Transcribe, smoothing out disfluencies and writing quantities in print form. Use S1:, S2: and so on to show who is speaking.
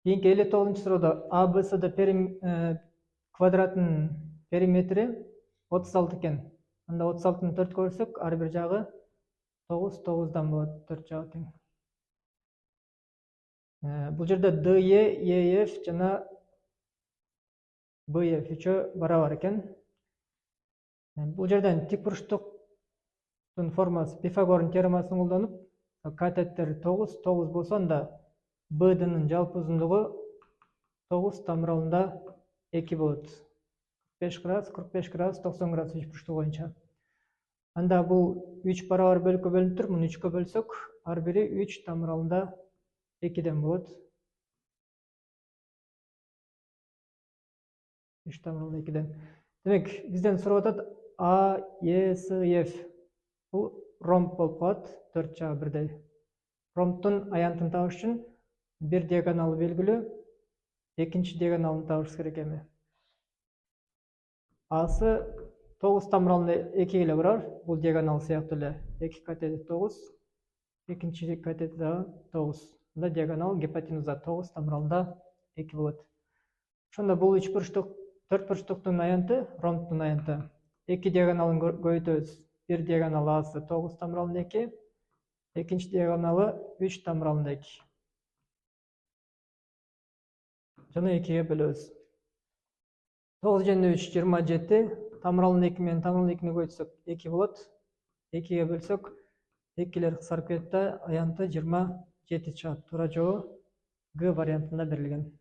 S1: Кийинки 59 суроодо ABCD квадратынын периметри 36 экен. Анда 36-ны 4 көрсөк, ар бир жагы 9, 9дан болот, 4 жагы тең. Бул жерде DE, EF жана BF үчөө барабар экен. Бул жерден тик бурчтуктун формасы Пифагордун теоремасын колдонуп, катеттер 9, 9 болсо, анда BD'нын жалпы узундугу 9 тамыралында 2 болот. 45 градус, 45 градус, 90 градус үч бурчтугу боюнча. Анда бул 3 барабар бөлүккө бөлүнүп туруп, муну 3кө бөлсөк, ар бири 3 тамыралында 2ден болот. 3 тамыралында 2ден. Демек, бизден сурап атат A, E, S, F. Бул ромб болуп калат, 4 жагы бирдей. Ромбтун аянтын табыш үчүн бир диагоналы белгилүү, экинчи диагоналын табыш керек эми. Асы 9 тамыралында 2 эле барабар, бул диагонал сыяктуу эле. 2 катети 9, экинчи катети дагы 9. Анда диагонал гипотенуза 9 тамыралында 2 болот. Ошондо бул 3 бурчтук, 4 бурчтуктун аянты, ромбтун аянты. 2 диагоналын көбөйтөбүз. Бир диагонал асы 9 тамыралында 2, экинчи диагоналы 3 тамыралында 2. Жана 2ге бөлөбүз. 9 жана 3 27, тамыралында 2 менен тамыралында 2-ни көбөйтсөк 2 болот. 2ге бөлсөк 2лер кысарып кетет да, аянты 27 чыгат. Туура жообу Г вариантында берилген.